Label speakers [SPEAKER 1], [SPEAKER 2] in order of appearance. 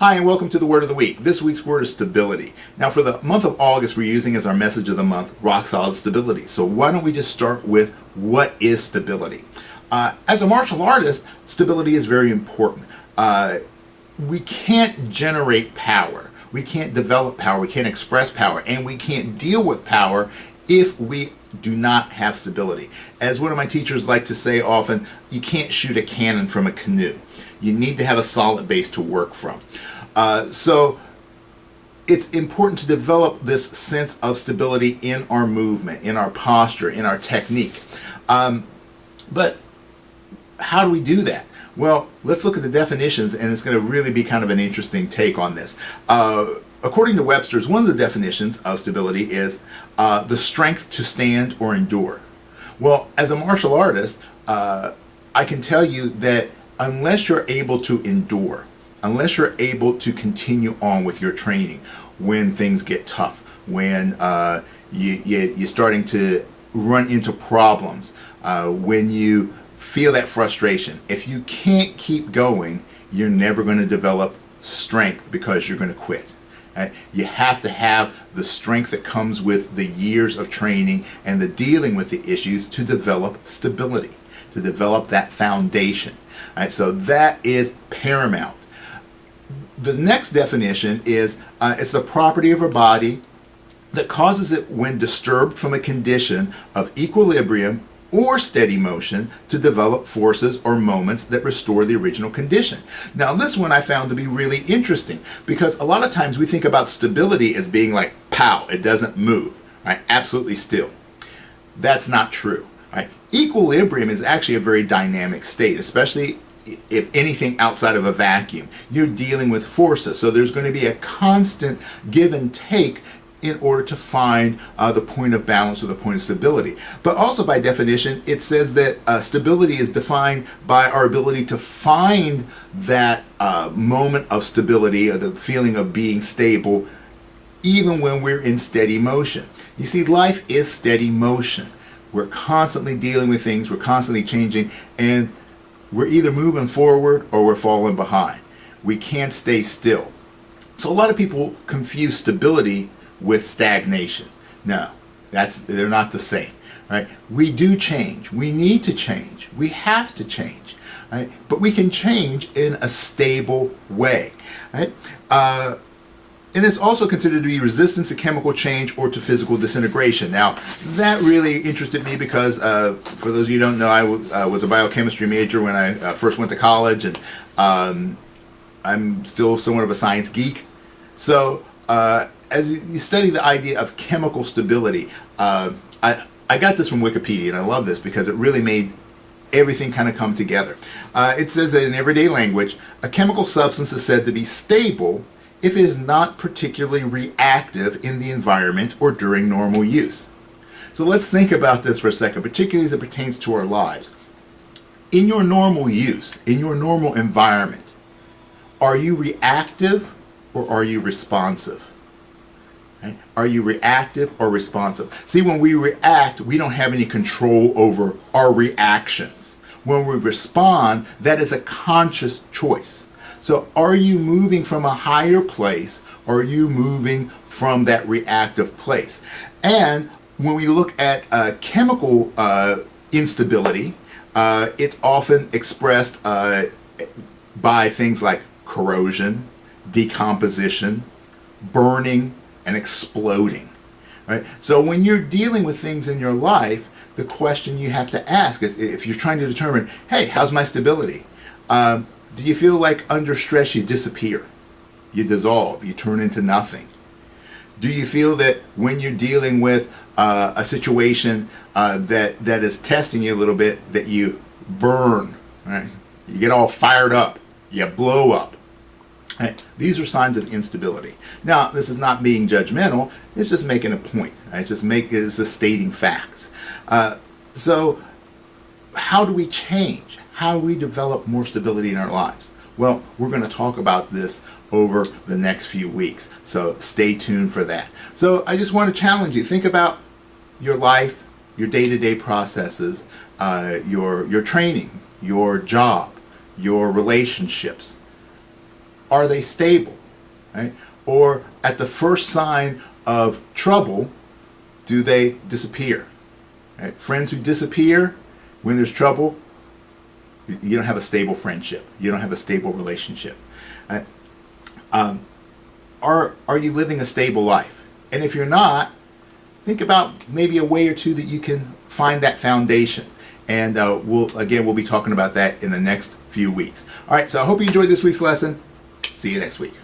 [SPEAKER 1] Hi, and welcome to the Word of the Week. This week's word is stability. Now, for the month of August, we're using as our message of the month, rock solid stability. So why don't we just start with what is stability? As a martial artist, stability is very important. We can't generate power. We can't develop power. We can't express power. And we can't deal with power if we do not have stability. As one of my teachers like to say often, you can't shoot a cannon from a canoe. You need to have a solid base to work from. So it's important to develop this sense of stability in our movement, in our posture, in our technique. But how do we do that? Well, let's look at the definitions, and it's going to really be kind of an interesting take on this. According to Webster's, one of the definitions of stability is the strength to stand or endure. Well, as a martial artist, I can tell you that unless you're able to endure, unless you're able to continue on with your training when things get tough, when you're starting to run into problems, when you feel that frustration, if you can't keep going, you're never going to develop strength because you're going to quit. Right? You have to have the strength that comes with the years of training and the dealing with the issues to develop stability, to develop that foundation. Right? So that is paramount. The next definition is it's the property of a body that causes it, when disturbed from a condition of equilibrium or steady motion, to develop forces or moments that restore the original condition. Now, this one I found to be really interesting because a lot of times we think about stability as being like, pow, it doesn't move, right? Absolutely still. That's not true. Right? Equilibrium is actually a very dynamic state, especially if anything outside of a vacuum. You're dealing with forces, so there's going to be a constant give and take in order to find the point of balance or the point of stability. But also by definition, it says that stability is defined by our ability to find that moment of stability or the feeling of being stable even when we're in steady motion. You see, life is steady motion. We're constantly dealing with things, we're constantly changing, and we're either moving forward or we're falling behind. We can't stay still. So a lot of people confuse stability with stagnation. No, they're not the same. Right? We do change. We need to change. We have to change. Right? But we can change in a stable way. Right? And it's also considered to be resistance to chemical change or to physical disintegration. Now, that really interested me because, for those of you who don't know, I was a biochemistry major when I first went to college, and I'm still somewhat of a science geek. So, as you study the idea of chemical stability, I got this from Wikipedia, and I love this because it really made everything kind of come together. It says that in everyday language, a chemical substance is said to be stable if it is not particularly reactive in the environment or during normal use. So let's think about this for a second, particularly as it pertains to our lives. In your normal use, in your normal environment, are you reactive or are you responsive? Right? Are you reactive or responsive? See, when we react, we don't have any control over our reactions. When we respond, that is a conscious choice. So are you moving from a higher place, or are you moving from that reactive place? And when we look at chemical instability, it's often expressed by things like corrosion, decomposition, burning, and exploding. Right? So when you're dealing with things in your life, the question you have to ask is, if you're trying to determine, hey, how's my stability? Do you feel like under stress you disappear? You dissolve, you turn into nothing? Do you feel that when you're dealing with a situation that is testing you a little bit, that you burn, right? You get all fired up, you blow up? Right? These are signs of instability. Now, this is not being judgmental, it's just making a point. Right? It's just stating facts. So how do we change? How do we develop more stability in our lives? Well, we're going to talk about this over the next few weeks, so stay tuned for that. So I just want to challenge you. Think about your life, your day-to-day processes, your training, your job, your relationships. are they stable? Right? Or at the first sign of trouble, do they disappear? Right? Friends who disappear when there's trouble, you don't have a stable friendship. You don't have a stable relationship. Right? Are you living a stable life? And if you're not, think about maybe a way or two that you can find that foundation. And we'll be talking about that in the next few weeks. All right, so I hope you enjoyed this week's lesson. See you next week.